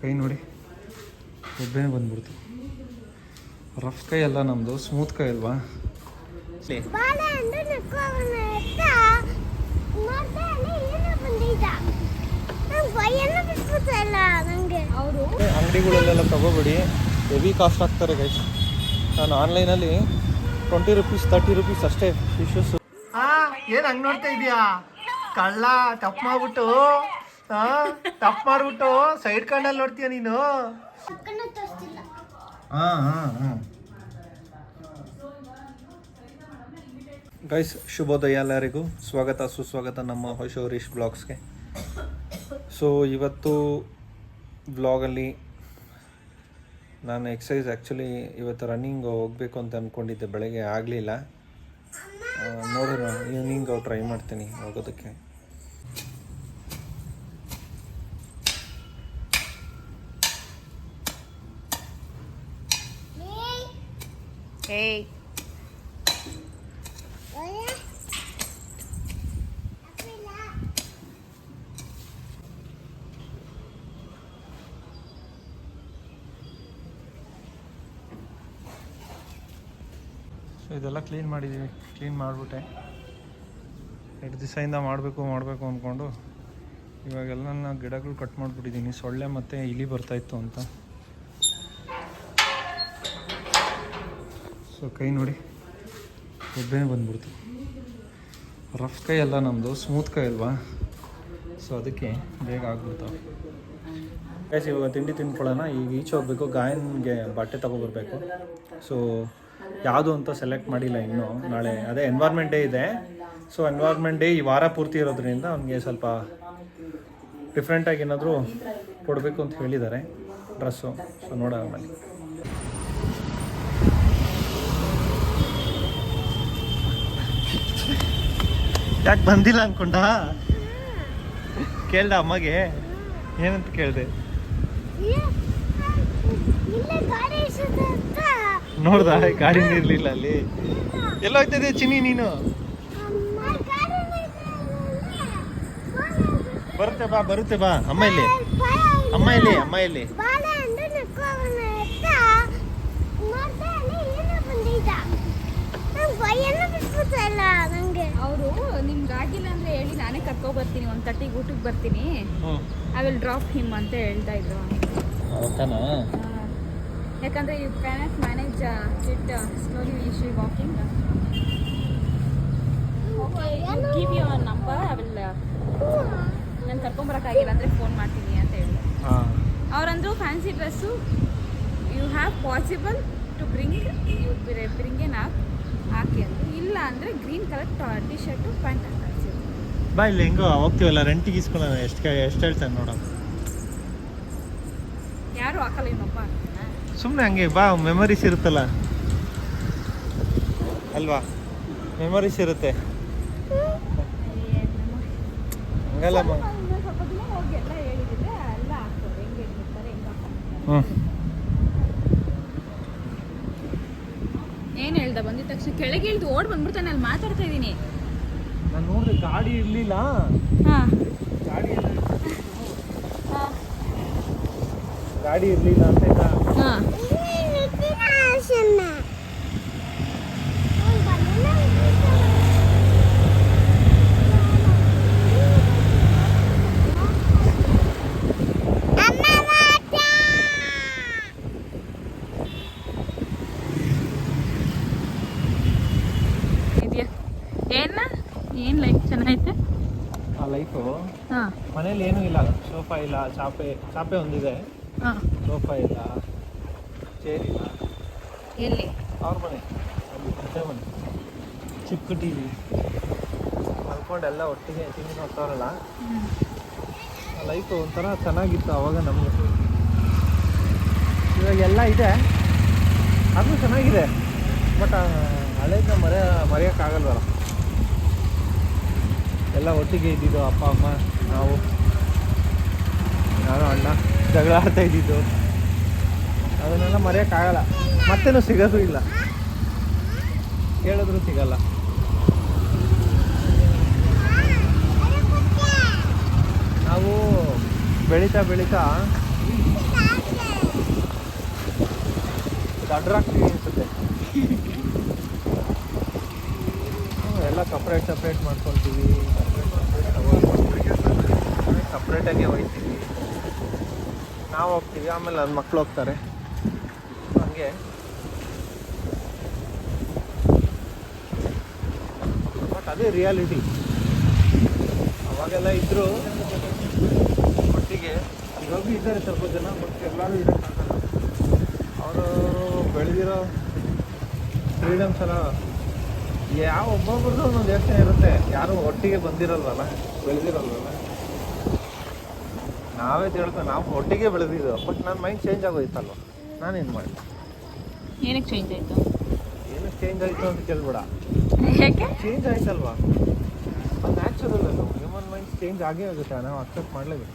ಕೈ ನೋಡಿ ಒಬ್ಬನೇ ಬಂದ್ಬಿಡ್ತು. ರಫ್ ಕೈ ಅಲ್ಲ ನಮ್ಮದು, ಸ್ಮೂತ್ ಕೈ ಅಲ್ವಾ. ಅಂಗಡಿಗಳಲ್ಲೆಲ್ಲ ತಗೋಬೇಡಿ, ಹೆವಿ ಕಾಸ್ಟ್ ಆಗ್ತಾರೆ ಗೈಸ್. ನಾನು ಆನ್ಲೈನಲ್ಲಿ 20 ರೂಪೀಸ್ 30 ರೂಪೀಸ್ ಅಷ್ಟೇ ಫಿಶಸ್. ಏನು ಹಂಗೆ ನೋಡ್ತಾ ಇದೀಯಾ ಕಳ್ಳ? ಟಪ್ ಮಾಡ್ಬಿಟ್ಟು ಸೈಡ್ ಕಣ್ಣಲ್ಲಿ ನೋಡ್ತೀಯ ನೀನು. ಗೈಸ್, ಶುಭೋದಯ ಎಲ್ಲರಿಗೂ. ಸ್ವಾಗತ ಸುಸ್ವಾಗತ ನಮ್ಮ ಹೊಶೋರೀಶ್ ಬ್ಲಾಗ್ಸ್ಗೆ. ಸೊ ಇವತ್ತು ಬ್ಲಾಗಲ್ಲಿ ನಾನು ಎಕ್ಸಸೈಸ್ ಆ್ಯಕ್ಚುಲಿ ಇವತ್ತು ರನ್ನಿಂಗ್ ಹೋಗಬೇಕು ಅಂತ ಅಂದ್ಕೊಂಡಿದ್ದೆ, ಬೆಳಗ್ಗೆ ಆಗಲಿಲ್ಲ. ನೋಡೋಣ, ಈವ್ನಿಂಗ್ ಟ್ರೈ ಮಾಡ್ತೀನಿ ಹೋಗೋದಕ್ಕೆ. ಸೊ ಇದೆಲ್ಲ ಕ್ಲೀನ್ ಮಾಡಿದ್ದೀವಿ. ಕ್ಲೀನ್ ಮಾಡಿಬಿಟ್ಟೆ, 2 ದಿವಸದಿಂದ ಮಾಡಬೇಕು ಅಂದ್ಕೊಂಡು ಇವಾಗೆಲ್ಲ ನಾನು ಗಿಡಗಳು ಕಟ್ ಮಾಡಿಬಿಟ್ಟಿದ್ದೀನಿ. ಸೊಳ್ಳೆ ಮತ್ತು ಇಲಿ ಬರ್ತಾಯಿತ್ತು ಅಂತ. ಸೊ ಕೈ ನೋಡಿ ಒಬ್ಬನೇ ಬಂದ್ಬಿಡ್ತು. ರಫ್ ಕೈ ಅಲ್ಲ ನಮ್ಮದು, ಸ್ಮೂತ್ ಕೈ ಅಲ್ವಾ. ಸೊ ಅದಕ್ಕೆ ಬೇಗ ಆಗ್ಬಿಡ್ತಾವೆ. ಗೈಸ್, ಇವಾಗ ತಿಂಡಿ ತಿಂದ್ಕೊಳ್ಳೋಣ. ಈಗ ಈಚೆ ಹೋಗ್ಬೇಕು, ಗಾಯನ್ಗೆ ಬಟ್ಟೆ ತೊಗೊಬರ್ಬೇಕು. ಸೊ ಯಾವುದು ಅಂತ ಸೆಲೆಕ್ಟ್ ಮಾಡಿಲ್ಲ ಇನ್ನೂ. ನಾಳೆ ಅದೇ ಎನ್ವೈರ್ಮೆಂಟ್ ಡೇ ಇದೆ. ಸೊ ಎನ್ವೈರ್ಮೆಂಟ್ ಡೇ ಈ ವಾರ ಪೂರ್ತಿ ಇರೋದ್ರಿಂದ ಅವನಿಗೆ ಸ್ವಲ್ಪ ಡಿಫ್ರೆಂಟಾಗಿ ಏನಾದರೂ ಕೊಡಬೇಕು ಅಂತ ಹೇಳಿದ್ದಾರೆ ಡ್ರೆಸ್ಸು. ಸೊ ನೋಡೋಣ ಬನ್ನಿ. ಯಾಕೆ ಬಂದಿಲ್ಲ ಅಂದ್ಕೊಂಡ? ಕೇಳ್ದ ಅಮ್ಮಗೆ, ಏನಂತ ಕೇಳಿದೆ? ನೋಡ್ದ ಗಾಡಿ ಇರ್ಲಿಲ್ಲ ಅಲ್ಲಿ. ಎಲ್ಲ ಹೋಗ್ತದೆ ಚಿನ್ನಿ ನೀನು? ಬರುತ್ತೆ ಬಾ ಅಮ್ಮ ಇಲ್ಲಿ. ಅವರು ನಿಮ್ಗೆ ಆಗಿಲ್ಲ ಅಂದ್ರೆ ಹೇಳಿ, ನಾನೇ ಕರ್ಕೊ ಬರ್ತೀನಿ. 1:30 ಊಟಕ್ಕೆ ಬರ್ತೀನಿ. ಐ ವಿಲ್ ಡ್ರಾಪ್ ಹಿಮ್ ಅಂತ ಹೇಳ್ತಾ ಇದ್ರು. ಯಾಕಂದ್ರೆ you cannot manage it slowly. She walking. Okay, give your number. I will ನಾನು ಕರ್ಕೊಂಬರೋಕ್ಕಾಗಿಲ್ಲ ಅಂದರೆ ಫೋನ್ ಮಾಡ್ತೀನಿ ಅಂತ ಹೇಳಿದೆ. ಅವರಂದ್ರು fancy dress you have possible to bring ಎನ್ ಹಾಕಿ ಅಂತ. ಇಲ್ಲ ಅಂದರೆ green colour T shirt pant ಅಂತ ಬಾ. ಇಲ್ಲಿ ಹೆಂಗೋ ಹೋಗ್ತೀವಲ್ಲ, ರೆಂಟಿಗೆ ಇಸ್ಕೊಳ್ಳೋಣ. ಎಷ್ಟು ಹೇಳ್ತಾನೆ ನೋಡೋಣ. ಯಾರು ಹಾಕಲ್ಲ ಏನಪ್ಪ, ಸುಮ್ಮನೆ ಹಂಗೆ ಬಾ. ಮೆಮರೀಸ್ ಇರುತ್ತಲ್ಲ ಅಲ್ವಾ, ಮೆಮರೀಸ್ ಇರುತ್ತೆ. ಹಂಗಲ್ಲ ಸ್ವಲ್ಪ ದಿನ ಹೋಗಿ ಎಲ್ಲ ಹೇಳಿದ್ರೆ ಎಲ್ಲ ಹಾಕ್ತಾರೆ. ಹೆಂಗೆ ಇರ್ತಾರೆ, ಹೆಂಗೆ ಏನು ಹೇಳ್ದ? ಬಂದಿದ ತಕ್ಷಣ ಕೆಳಗೆ ಇಳಿದು ಓಡ್ ಬಂದ್ಬಿಡ್ತಾನೆ. ಅಲ್ಲಿ ಮಾತಾಡ್ತಾ ಇದ್ದೀನಿ. ನಾನು ನೋಡಿದ್ರೆ ಗಾಡಿ ಇರಲಿಲ್ಲ. ಗಾಡಿ ಇರಲಿಲ್ಲ ಅಂತ. ಏನು ಲೈಫ್ ಚೆನ್ನಾಗೈತೆ. ಆ ಲೈಫು ಮನೇಲಿ ಏನೂ ಇಲ್ಲ. ಸೋಫಾ ಇಲ್ಲ, ಚಾಪೆ ಒಂದಿದೆ. ಸೋಫಾ ಇಲ್ಲ, ಚೇರ್ ಇಲ್ಲ. ಎಲ್ಲಿ? ಅವ್ರ ಮನೆ, ಮನೆ. ಚಿಕ್ಕ ಟಿವಿ ಮಲ್ಕೊಂಡೆಲ್ಲ ಒಟ್ಟಿಗೆ ತಿಂಡಿ ನೋಡ್ತಾರಲ್ಲ. ಆ ಲೈಫು ಒಂಥರ ಚೆನ್ನಾಗಿತ್ತು ಅವಾಗ ನಮಗೆ. ಇವಾಗ ಎಲ್ಲ ಇದೆ, ಅದು ಚೆನ್ನಾಗಿದೆ. ಬಟ್ ಹಳೇದನ್ನ ಮರೆಯೋಕ್ಕಾಗಲ್ವಲ್ಲ. ಎಲ್ಲ ಒಟ್ಟಿಗೆ ಇದ್ದಿದ್ದು, ಅಪ್ಪ ಅಮ್ಮ ನಾವು, ನಾನು ಅಣ್ಣ ಜಗಳ ಆಡ್ತಾ ಇದ್ದಿದ್ದು, ಅದನ್ನೆಲ್ಲ ಮರೆಯೋಕ್ಕಾಗಲ್ಲ. ಮತ್ತೇನು ಸಿಗೋದು ಇಲ್ಲ, ಕೇಳಿದ್ರು ಸಿಗಲ್ಲ. ನಾವು ಬೆಳೀತಾ ದಡ್ರಾಗ್ತೀವಿ ಅನ್ಸುತ್ತೆ. ಎಲ್ಲ ಸಪ್ರೇಟ್ ಮಾಡ್ಕೊಳ್ತೀವಿ, ಸಪ್ರೇಟಾಗಿ ಹೋಗ್ತೀವಿ. ನಾವು ಹೋಗ್ತೀವಿ, ಆಮೇಲೆ ನನ್ನ ಮಕ್ಳು ಹೋಗ್ತಾರೆ. ಹಂಗೆ ಬಟ್ ಅದೇ ರಿಯಾಲಿಟಿ. ಅವಾಗೆಲ್ಲ ಇದ್ದರು ಒಟ್ಟಿಗೆ, ಇವಾಗೂ ಇದ್ದಾರೆ ಸ್ವಲ್ಪ ಜನ, ಬಟ್ ಎಲ್ಲರೂ ಇರೋಕ್ಕಾಗಲ್ಲ. ಅವರು ಬೆಳೆದಿರೋ ಫ್ರೀಡಮ್ಸ್ ಎಲ್ಲ ಯಾವ ಒಬ್ಬೊಬ್ರದ್ದು ಒಂದೊಂದು ಯೋಚನೆ ಇರುತ್ತೆ. ಯಾರು ಒಟ್ಟಿಗೆ ಬಂದಿರಲ್ವಲ್ಲ, ಬೆಳೆದಿರಲ್ವಲ್ಲ. ನಾವೇ ತಿಳ್ಕೊಂಡು ನಾವು ಒಟ್ಟಿಗೆ ಬೆಳೆದಿದ್ದು, ಬಟ್ ನನ್ನ ಮೈಂಡ್ ಚೇಂಜ್ ಆಗೋಯ್ತಲ್ವ, ನಾನೇನು ಮಾಡಿ. ಏನಕ್ಕೆ ಚೇಂಜ್ ಆಯಿತು? ಏನಕ್ಕೆ ಚೇಂಜ್ ಆಯಿತು ಅಂತ ಕೇಳ್ಬೇಡ, ಯಾಕೆ ಚೇಂಜ್ ಆಯ್ತಲ್ವಾ, ಅದು ನ್ಯಾಚುರಲ್ ಅಲ್ಲ. ಹ್ಯೂಮನ್ ಮೈಂಡ್ ಚೇಂಜ್ ಆಗೇ ಆಗುತ್ತೆ, ನಾವು ಅಕ್ಸೆಪ್ಟ್ ಮಾಡಲೇಬೇಕು.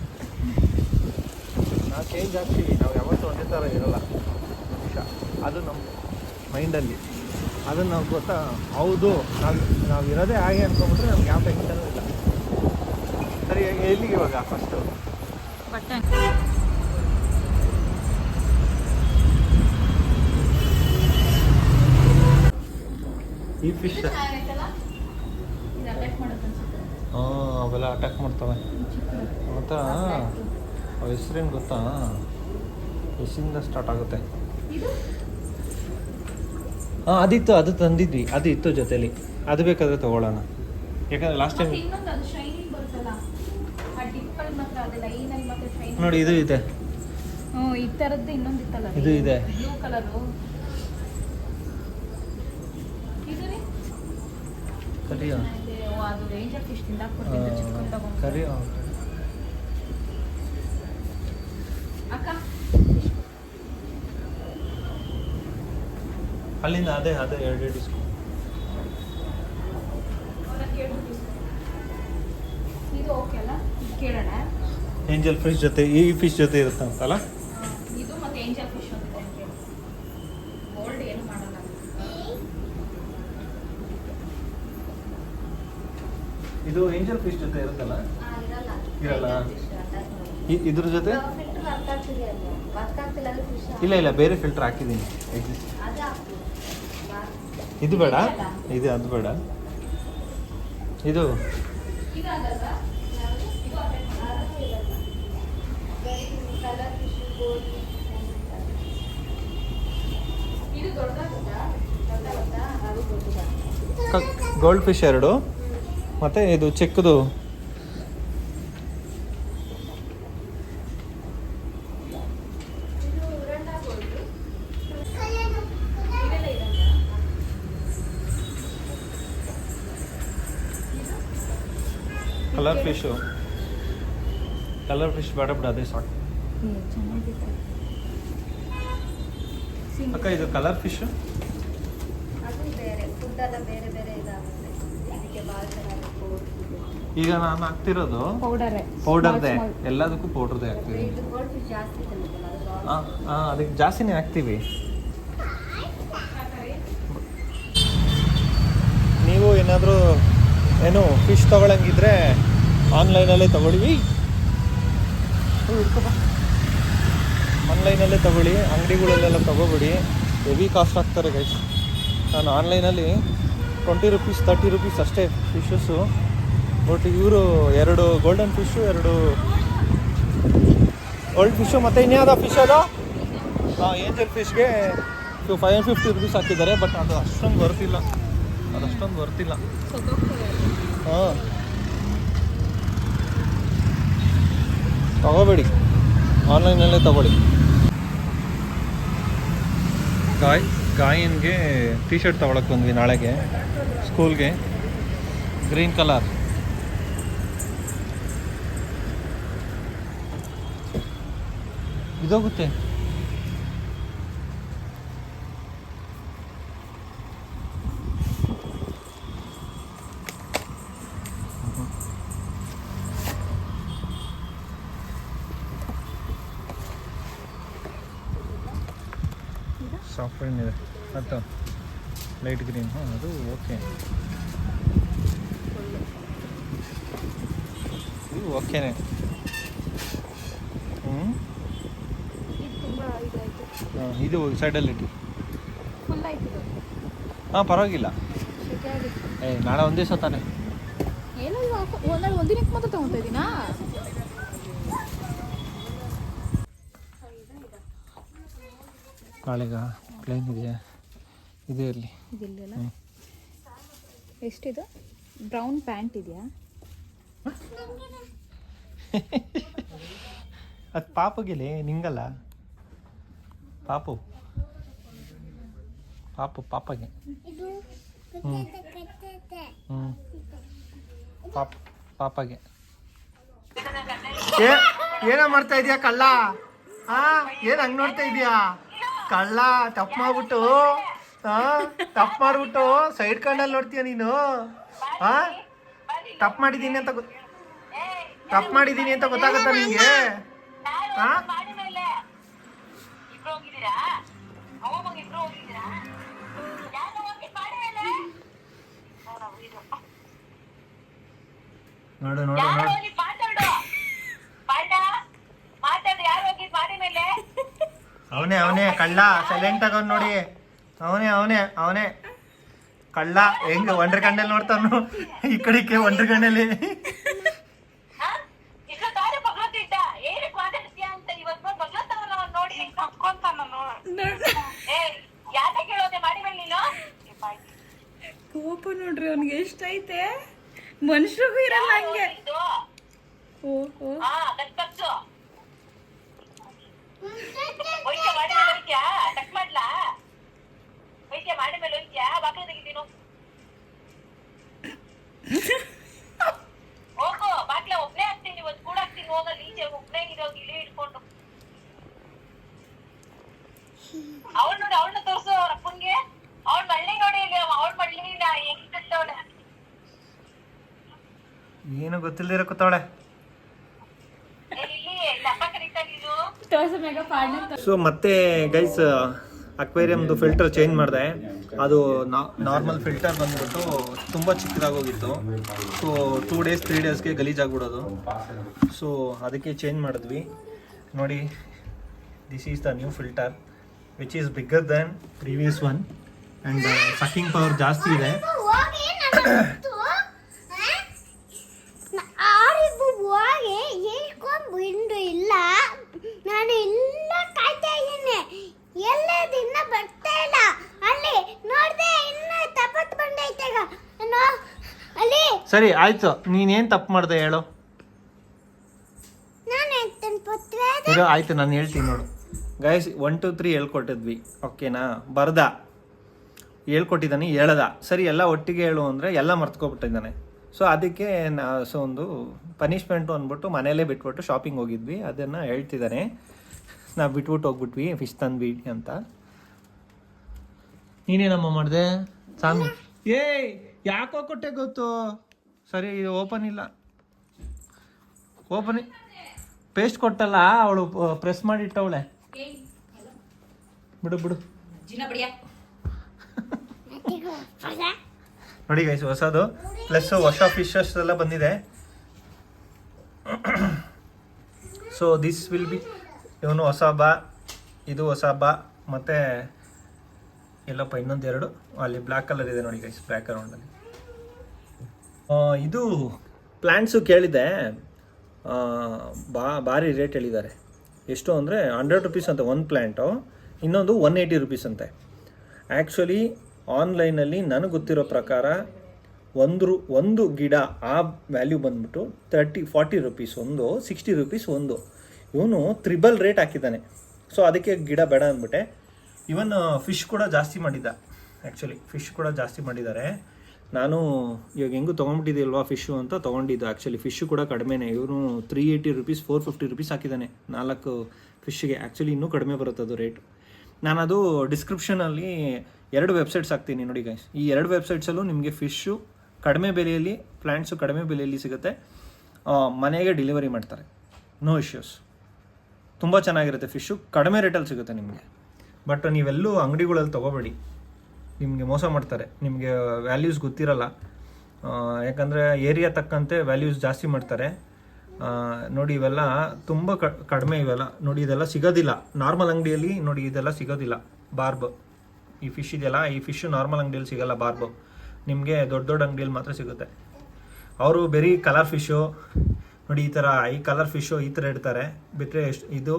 ನಾವು ಚೇಂಜ್ ಆಗ್ತೀವಿ, ನಾವು ಯಾವತ್ತೂ ಒಂದೇ ಥರ ಇರೋಲ್ಲ ಮನುಷ್ಯ. ಅದು ನಮ್ಮ ಮೈಂಡಲ್ಲಿ, ಅದನ್ನು ನಾವು ಗೊತ್ತಾ, ಹೌದು ನಾವು ಇರೋದೇ ಹಾಗೆ ಅಂದ್ಕೊಂಡ್ಬಿಟ್ರೆ ನಮ್ಗೆ ಯಾವ ಟೆನ್ಷನೂ ಇಲ್ಲ. ಸರಿ, ಎಲ್ಲಿಗೆ ಇವಾಗ ಫಸ್ಟು ಬಟ್ಟೆ ಈ ಫಿಶ್ ಅವೆಲ್ಲ ಅಟ್ಯಾಕ್ ಮಾಡ್ತವೆ. ಮತ್ತು ಅವು ಹೆಸ್ರೇನು ಗೊತ್ತಾ, ಎಷ್ಟಿಂದ ಸ್ಟಾರ್ಟ್ ಆಗುತ್ತೆ. ಹಾಂ, ಅದಿತ್ತು, ಅದು ತಂದಿದ್ವಿ, ಅದು ಇತ್ತು ಜೊತೇಲಿ. ಅದು ಬೇಕಾದರೆ ತೊಗೊಳ್ಳೋಣ, ಯಾಕಂದರೆ ಲಾಸ್ಟ್ ಟೈಮ್ ನೋಡಿ ಇದು ಇದೆ. ಈ ಥರದ್ದು ಇನ್ನೊಂದು ಇತ್ತಲ್ಲ, ಇದು ಇದೆ, ಬ್ಲೂ ಕಲರು. ಕರಿಯೋ ಅದು ರೇಂಜರ್ ಫಿಶ್ ತಿಂದಾಕ್ಬಿಡ್ತಿದ್ದೆ ಚಿಕ್ಕದು ತಗೊಂಡು. ಕರಿಯೋ ಅಕ್ಕ ಅಲ್ಲಿಂದ ಅದೇ ಎರಡು ಇಸ್ಕೊ. ಇದು ಓಕೆ ಅಲ್ಲ, ಕೇಳೋಣ. ಏಂಜಲ್ ಫಿಶ್ ಜೊತೆ ಈ ಫಿಶ್ ಜೊತೆ ಇರುತ್ತಂತಲ್ಲ. ಇದು ಮತ್ತೆ ಏಂಜಲ್ ಫಿಶ್ ಒಂದಿದೆ ಅಂತ ಹೇಳಿ. ಗೋಲ್ಡ್ ಏನು ಮಾಡಲ್ಲ. ಇದು ಏಂಜಲ್ ಫಿಶ್ ಜೊತೆ ಇರುತ್ತಲ್ಲ, ಇರಲ್ಲ. ಇದ್ರ ಜೊತೆ ಇಲ್ಲ ಬೇರೆ ಫಿಲ್ಟರ್ ಹಾಕಿದ್ದೀನಿ. ಇದು ಬೇಡ, ಅದು ಬೇಡ. ಇದು ಗೋಲ್ಡ್ ಫಿಶ್ 2, ಮತ್ತು ಇದು ಚಿಕ್ಕದು ಕಲರ್ ಫಿಶ್ ಬೇಡ ಬಿಡ, ಅದೇ ಸಾಕು. ಅಕ್ಕ ಇದು ಕಲರ್ ಫಿಶ್ ಈಗ ನಾನು ಹಾಕ್ತಿರೋದು ಪೌಡರ್ದೇ, ಎಲ್ಲದಕ್ಕೂ ಪೌಡರ್ದೇ ಹಾಕ್ತೀವಿ. ಅದಕ್ಕೆ ಜಾಸ್ತಿನೇ ಹಾಕ್ತೀವಿ. ನೀವು ಏನಾದರೂ ಫಿಶ್ ತೊಗೊಳಂಗಿದ್ರೆ ಆನ್ಲೈನಲ್ಲೇ ತೊಗೊಳ್ಳಿ. ಆನ್ಲೈನಲ್ಲೇ ತೊಗೊಳ್ಳಿ, ಅಂಗಡಿಗಳಲ್ಲೆಲ್ಲ ತೊಗೋಬೇಡಿ, ಹೆವಿ ಕಾಸ್ಟ್ ಆಗ್ತಾರೆ ಗೈಸ್. ನಾನು ಆನ್ಲೈನಲ್ಲಿ 20 ರೂಪೀಸ್ 30 ರೂಪೀಸ್ ಅಷ್ಟೇ ಫಿಶಸ್ಸು. ಬಟ್ ಇವರು 2 ಗೋಲ್ಡನ್ ಫಿಶ್ಶು, 2 ಓಲ್ಡ್ ಫಿಶ್ಶು, ಮತ್ತು ಇನ್ಯಾವುದೋ ಫಿಶ್ ಅದು ಏಂಜಲ್ ಫಿಶ್ಗೆ 550 ರೂಪೀಸ್ ಹಾಕಿದ್ದಾರೆ. ಬಟ್ ಅದು ಅಷ್ಟೊಂದು ಬರ್ತಿಲ್ಲ. ಹಾಂ, ತಗೋಬೇಡಿ, ಆನ್ಲೈನಲ್ಲೇ ತಗೊಳ್ಳಿ. ಗಾಯನ್ಗೆ ಟಿ ಶರ್ಟ್ ತೊಗೊಳಕ್ಕೆ ಬಂದ್ವಿ ನಾಳೆಗೆ ಸ್ಕೂಲ್ಗೆ, ಗ್ರೀನ್ ಕಲರ್. ಇದೋಗುತ್ತೆ. ಸಾಫ್ಟ್ವೇರ್ ಇದೆ ಮತ್ತು ಲೈಟ್ ಗ್ರೀನ್. ಅದು ಓಕೆ, ಇದು ಓಕೆನೇ. ಇದು ಸೈಡಲ್ಲಿ ಇಟ್ಟು ಆಯ್ತು ಹಾಂ ಪರವಾಗಿಲ್ಲ. ಶೆಕೆ ಆಗಿತ್ತು. ನಾಳೆ ಒಂದು ದಿವಸ ತಾನೆ. ಏನಲ್ವ ಒಂದಿನಕ್ಕೆ ಮಾತ್ರ ತಗೊತಾ ಇದ್ದೀನಾ. ನಾಳೆಗ ಪ್ಲೇನ್ ಇದೆಯಾ? ಇದೇ ಇರಲಿ. ಇದಿಲ್ಲ. ಎಷ್ಟಿದು? ಬ್ರೌನ್ ಪ್ಯಾಂಟ್ ಇದೆಯಾ? ಅದು ಪಾಪಗಿಲಿ ನಿಂಗಲ್ಲ, ಪಾಪು ಪಾಪಗೆ. ಪಾಪಗೆ. ಏನ ಮಾಡ್ತಾ ಇದೀಯಾ ಕಳ್ಳ? ಏನ್ ಹಂಗ್ ನೋಡ್ತಾ ಇದೀಯಾ ಕಳ್ಳ? ತಪ್ಪು ಮಾಡ್ಬಿಟ್ಟು ಸೈಡ್ ಕಣ್ಣಲ್ಲಿ ನೋಡ್ತೀಯ ನೀನು. ತಪ್ಪು ಮಾಡಿದ್ದೀನಿ ಅಂತ ಗೊತ್ತಾಗತ್ತಾ ನಿಂಗೆ? ನೋಡು ನೋಡು ನೋಡು, ಅವನೇ ಕಳ್ಳ. ಸೈಲೆಂಟ್ ಆಗ ನೋಡಿ. ಅವನೇ ಕಳ್ಳ. ಹೆಂಗ ಒಂಡ್ರ ಕಣ್ಣಲ್ಲಿ ನೋಡ್ತಾನು, ಈ ಕಡೆಗೆ ಒಂಡ್ರ ಕಣ್ಣಲ್ಲಿ. ಕೋಪ ನೋಡ್ರಿ ಅವ್ನಿಗೆ ಎಷ್ಟೈತೆ. ಮನುಷ್ಯರಿಗೂ ಇರಲ್ಲ ಹಂಗೆ. ಅವಳನ್ನ ತೋರ್ಸು ಅಪ್ಪನ್ಗೆ. ಅವಳ ಮಳ್ಳಿ ನೋಡಿ, ಅವಳ ಮಳ್ಳಿ ಇಲ್ಲ ಹೆಂಗ್ ಕಟ್ಟವಳೆ. ಏನು ಗೊತ್ತಿಲ್ಲದಿರೋ ಕೂತಾವಳೆ. ಸೊ ಮತ್ತೆ ಗೈಸ್, ಅಕ್ವೇರಿಯಮ್ದು ಫಿಲ್ಟರ್ ಚೇಂಜ್ ಮಾಡಿದೆ. ಅದು ನಾರ್ಮಲ್ ಫಿಲ್ಟರ್ ಬಂದ್ಬಿಟ್ಟು ತುಂಬ ಚಿಕ್ಕದಾಗೋಗಿತ್ತು. ಸೊ 2 days 3 daysಗೆ ಗಲೀಜಾಗ್ಬಿಡೋದು. ಸೊ ಅದಕ್ಕೆ ಚೇಂಜ್ ಮಾಡಿದ್ವಿ. ನೋಡಿ, this is the new filter which is bigger than previous one and sucking power ಜಾಸ್ತಿ ಇದೆ. ಇಲ್ಲ, ನಾನು ಇಲ್ಲ ಕಾಯ್ತಾ ಇದ್ದೀನಿ. ಎಲ್ಲದಿನ್ನ ಬರ್ತಾ ಇಲ್ಲ. ಅಲ್ಲಿ ನೋಡ್ದೆ, ಇನ್ನ ತಪ್ಪತ್ ಬಂದೈತೆ ಅಲ್ಲಿ. ಸರಿ ಆಯ್ತು, ನೀನೇನು ತಪ್ಪು ಮಾಡಿದೆ ಹೇಳು. ನಾನು ಆಯ್ತು, ನಾನು ಹೇಳ್ತೀನಿ ನೋಡು ಗೈಸ್. 1 2 3 ಹೇಳ್ಕೊಟ್ಟಿದ್ವಿ, ಓಕೆನಾ? ಬರ್ದ ಹೇಳ್ಕೊಟ್ಟಿದ್ದಾನೆ, ಹೇಳ್ದ ಸರಿ, ಎಲ್ಲ ಒಟ್ಟಿಗೆ ಹೇಳು ಅಂದರೆ ಎಲ್ಲ ಮರ್ತ್ಕೊಬಿಟ್ಟಿದ್ದಾನೆ. ಸೊ ಅದಕ್ಕೆ ಒಂದು ಪನಿಷ್ಮೆಂಟು ಅಂದ್ಬಿಟ್ಟು ಮನೇಲೇ ಬಿಟ್ಬಿಟ್ಟು ಶಾಪಿಂಗ್ ಹೋಗಿದ್ವಿ. ಅದನ್ನು ಹೇಳ್ತಿದ್ದಾನೆ. ನಾವು ಬಿಟ್ಬಿಟ್ಟು ಹೋಗ್ಬಿಟ್ವಿ, ಫಿಶ್ ತಂದ್ವಿ ಅಂತ. ನೀನೇನಮ್ಮ ಮಾಡಿದೆ ಸಾಮಿ? ಯಾಕೋ ಕೊಟ್ಟೆ ಗೊತ್ತು. ಸರಿ, ಓಪನ್ ಇಲ್ಲ. ಪೇಸ್ಟ್ ಕೊಟ್ಟಲ್ಲ, ಅವಳು ಪ್ರೆಸ್ ಮಾಡಿಟ್ಟವಳೆ. ಬಿಡು ನೋಡಿ ಗೈಸ್, ಹೊಸದು ಪ್ಲಸ್ ಹೊಸ ಫಿಶಸ್ ಎಲ್ಲ ಬಂದಿದೆ. ಸೊ ದಿಸ್ ವಿಲ್ ಬಿ, ಇವನು ಹೊಸ ಹಬ್ಬ, ಇದು ಹೊಸ ಹಬ್ಬ, ಮತ್ತು ಎಲ್ಲಪ್ಪ ಇನ್ನೊಂದೆರಡು ಅಲ್ಲಿ ಬ್ಲ್ಯಾಕ್ ಕಲರ್ ಇದೆ ನೋಡಿ ಗೈಸ್, ಬ್ಲ್ಯಾಕ್ ಅರೌಂಡಲ್ಲಿ. ಇದು ಪ್ಲ್ಯಾಂಟ್ಸು ಕೇಳಿದೆ, ಭಾರಿ ರೇಟ್ ಹೇಳಿದ್ದಾರೆ. ಎಷ್ಟು ಅಂದರೆ 100 rupees ಅಂತೆ ಒಂದು ಪ್ಲ್ಯಾಂಟು, ಇನ್ನೊಂದು 180 rupees ಅಂತೆ. ಆ್ಯಕ್ಚುಲಿ ಆನ್ಲೈನಲ್ಲಿ ನನಗೆ ಗೊತ್ತಿರೋ ಪ್ರಕಾರ ಒಂದು ಗಿಡ ಆ ವ್ಯಾಲ್ಯೂ ಬಂದ್ಬಿಟ್ಟು 30-40 rupees ಒಂದು, 60 rupees ಒಂದು. ಇವನು ತ್ರಿಬಲ್ ರೇಟ್ ಹಾಕಿದ್ದಾನೆ. ಸೊ ಅದಕ್ಕೆ ಗಿಡ ಬೇಡ ಅಂದ್ಬಿಟ್ಟೆ. ಇವನ್ ಫಿಶ್ ಕೂಡ ಜಾಸ್ತಿ ಮಾಡಿದ್ದ. ಆ್ಯಕ್ಚುಲಿ ಫಿಶ್ ಕೂಡ ಜಾಸ್ತಿ ಮಾಡಿದ್ದಾರೆ. ನಾನು ಇವಾಗ ಹೆಂಗೂ ತೊಗೊಂಡ್ಬಿಟ್ಟಿದ್ದೀಲ್ವಾ ಫಿಶ್ಶು ಅಂತ ತೊಗೊಂಡಿದ್ದು. ಆ್ಯಕ್ಚುಲಿ ಫಿಶ್ಶು ಕೂಡ ಕಡಿಮೆನೇ. ಇವನು 380 rupees 450 rupees ಹಾಕಿದ್ದಾನೆ 4 ಫಿಶ್ಗೆ. ಆ್ಯಕ್ಚುಲಿ ಇನ್ನೂ ಕಡಿಮೆ ಬರುತ್ತೆ ಅದು ರೇಟ್. ನಾನದು ಡಿಸ್ಕ್ರಿಪ್ಷನಲ್ಲಿ 2 ವೆಬ್ಸೈಟ್ಸ್ ಹಾಕ್ತೀನಿ ನೋಡಿ ಗೈಸ್. ಈ 2 ವೆಬ್ಸೈಟ್ಸಲ್ಲೂ ನಿಮಗೆ ಫಿಶ್ಶು ಕಡಿಮೆ ಬೆಲೆಯಲ್ಲಿ, ಪ್ಲ್ಯಾಂಟ್ಸು ಕಡಿಮೆ ಬೆಲೆಯಲ್ಲಿ ಸಿಗುತ್ತೆ. ಮನೆಗೆ ಡೆಲಿವರಿ ಮಾಡ್ತಾರೆ, ನೋ ಇಶ್ಯೂಸ್. ತುಂಬ ಚೆನ್ನಾಗಿರುತ್ತೆ ಫಿಶ್ಶು, ಕಡಿಮೆ ರೇಟಲ್ಲಿ ಸಿಗುತ್ತೆ ನಿಮಗೆ. ಬಟ್ ನೀವೆಲ್ಲೂ ಅಂಗಡಿಗಳಲ್ಲಿ ತೊಗೋಬೇಡಿ, ನಿಮಗೆ ಮೋಸ ಮಾಡ್ತಾರೆ. ನಿಮಗೆ ವ್ಯಾಲ್ಯೂಸ್ ಗೊತ್ತಿರಲ್ಲ, ಯಾಕಂದರೆ ಏರಿಯಾ ತಕ್ಕಂತೆ ವ್ಯಾಲ್ಯೂಸ್ ಜಾಸ್ತಿ ಮಾಡ್ತಾರೆ. ನೋಡಿ ಇವೆಲ್ಲ ತುಂಬ ಕಡಿಮೆ. ಇವೆಲ್ಲ ನೋಡಿ, ಇದೆಲ್ಲ ಸಿಗೋದಿಲ್ಲ ನಾರ್ಮಲ್ ಅಂಗಡಿಯಲ್ಲಿ. ನೋಡಿ ಇದೆಲ್ಲ ಸಿಗೋದಿಲ್ಲ. ಬಾರ್ಬ್ ಈ ಫಿಶ್ ಇದೆಯಲ್ಲ, ಈ ಫಿಶ್ ನಾರ್ಮಲ್ ಅಂಗಡಿಯಲ್ಲಿ ಸಿಗಲ್ಲ. ಬಾರ್ಬು ನಿಮಗೆ ದೊಡ್ಡ ದೊಡ್ಡ ಅಂಗಡಿಯಲ್ಲಿ ಮಾತ್ರ ಸಿಗುತ್ತೆ. ಅವರು ಬರೀ ಕಲರ್ ಫಿಶು ನೋಡಿ, ಈ ಥರ ಈ ಕಲರ್ ಫಿಶು ಈ ಥರ ಇಡ್ತಾರೆ. ಬಿಟ್ಟರೆ ಇದು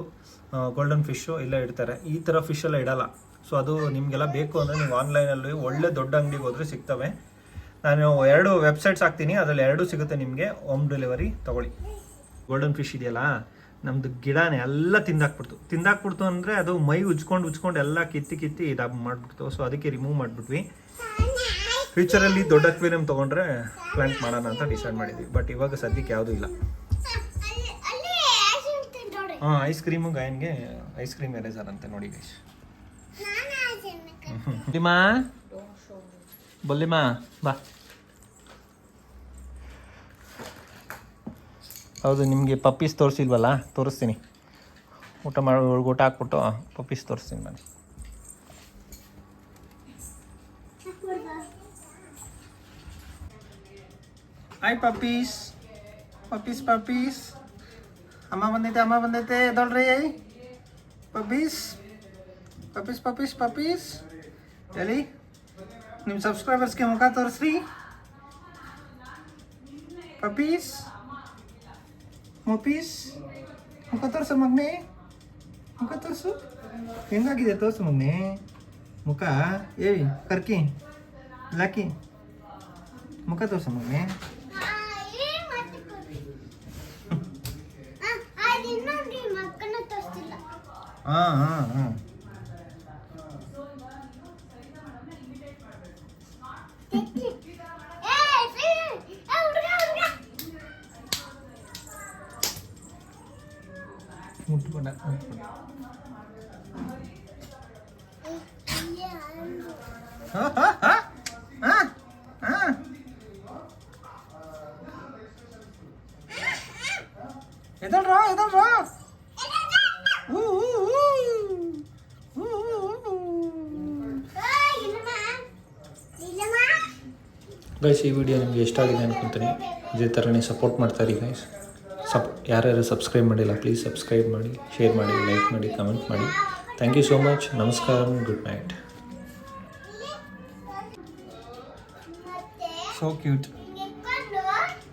ಗೋಲ್ಡನ್ ಫಿಶು ಇಲ್ಲ ಇಡ್ತಾರೆ. ಈ ಥರ ಫಿಶ್ ಎಲ್ಲ ಇಡಲ್ಲ. ಸೊ ಅದು ನಿಮಗೆಲ್ಲ ಬೇಕು ಅಂದರೆ ನೀವು ಆನ್ಲೈನಲ್ಲಿ ಒಳ್ಳೆ ದೊಡ್ಡ ಅಂಗಡಿಗೆ ಹೋದರೆ ಸಿಗ್ತವೆ. ನಾನು 2 ವೆಬ್ಸೈಟ್ಸ್ ಹಾಕ್ತೀನಿ, ಅದರಲ್ಲಿ 2 ಸಿಗುತ್ತೆ ನಿಮಗೆ. ಹೋಮ್ ಡೆಲಿವರಿ ತೊಗೊಳ್ಳಿ. ಗೋಲ್ಡನ್ ಫಿಶ್ ಇದೆಯಲ್ಲ, ನಮ್ಮದು ಗಿಡನೇ ಎಲ್ಲ ತಿಂದಾಕ್ಬಿಡ್ತು ಅಂದರೆ ಅದು ಮೈ ಉಜ್ಕೊಂಡು ಎಲ್ಲ ಕಿತ್ತಿ ಇದಾಗಿ ಮಾಡಿಬಿಡ್ತು. ಸೊ ಅದಕ್ಕೆ ರಿಮೂವ್ ಮಾಡಿಬಿಟ್ವಿ. ಫ್ಯೂಚರಲ್ಲಿ ದೊಡ್ಡ ಅಕ್ವೇರಿಯಂ ತೊಗೊಂಡ್ರೆ ಪ್ಲಾಂಟ್ ಮಾಡೋಣ ಅಂತ ಡಿಸೈಡ್ ಮಾಡಿದ್ವಿ. ಬಟ್ ಇವಾಗ ಸದ್ಯಕ್ಕೆ ಯಾವುದೂ ಇಲ್ಲ. ಹಾಂ, ಐಸ್ ಕ್ರೀಮು ಗಾಯನ್ಗೆ ಐಸ್ ಕ್ರೀಮ್ ಎರೇಸರ್ ಅಂತೆ ನೋಡಿ ಗೈಸ್. ಬೊಲ್ಲಿಮಾ ಬಾ. ಹೌದು, ನಿಮಗೆ ಪಪ್ಪೀಸ್ ತೋರಿಸಿಲ್ವಲ್ಲ, ತೋರಿಸ್ತೀನಿ. ಊಟ ಹಾಕ್ಬಿಟ್ಟು ಪಪ್ಪೀಸ್ ತೋರಿಸ್ತೀನಿ ಬನ್ನಿ. Hi puppies. ಅಮ್ಮ ಬಂದೈತೆ ಎದೊಳ್ರಿ. ಪಪ್ಪೀಸ್ ಹೇಳಿ. ನಿಮ್ಮ ಸಬ್ಸ್ಕ್ರೈಬರ್ಸ್ಗೆ ಮುಖ ತೋರಿಸ್ರಿ. ಪಪ್ಪೀಸ್ ಮುಖ ತೋರಿಸು ಮಗ್ನೆ. ಮುಖ ತೋರಿಸು. ಹೆಂಗಾಗಿದೆ ತೋರಿಸು ಮಗ್ನೆ ಮುಖ. ಏಯ್ ಕರ್ಕಿ ಲಾಕಿ ಮುಖ ತೋರಿಸು ಮಗ್ನೆ. ಹಾಂ ಮುಟ್ಬೇಡ. ಎದಳ್ರ ಗೈಸ್, ಈ ವಿಡಿಯೋ ನಿಮಗೆ ಇಷ್ಟ ಆಗಿದೆ ಅನ್ಕೊತೀನಿ. ಇದೇ ಥರನೇ ಸಪೋರ್ಟ್ ಮಾಡ್ತಾಯಿರಿ ಗೈಸ್. ಯಾರ್ಯಾರು ಸಬ್ಸ್ಕ್ರೈಬ್ ಮಾಡಿಲ್ಲ ಪ್ಲೀಸ್ ಸಬ್ಸ್ಕ್ರೈಬ್ ಮಾಡಿ, ಶೇರ್ ಮಾಡಿ, ಲೈಕ್ ಮಾಡಿ, ಕಮೆಂಟ್ ಮಾಡಿ. Thank you so much. ನಮಸ್ಕಾರ, ಗುಡ್ ನೈಟ್. So cute.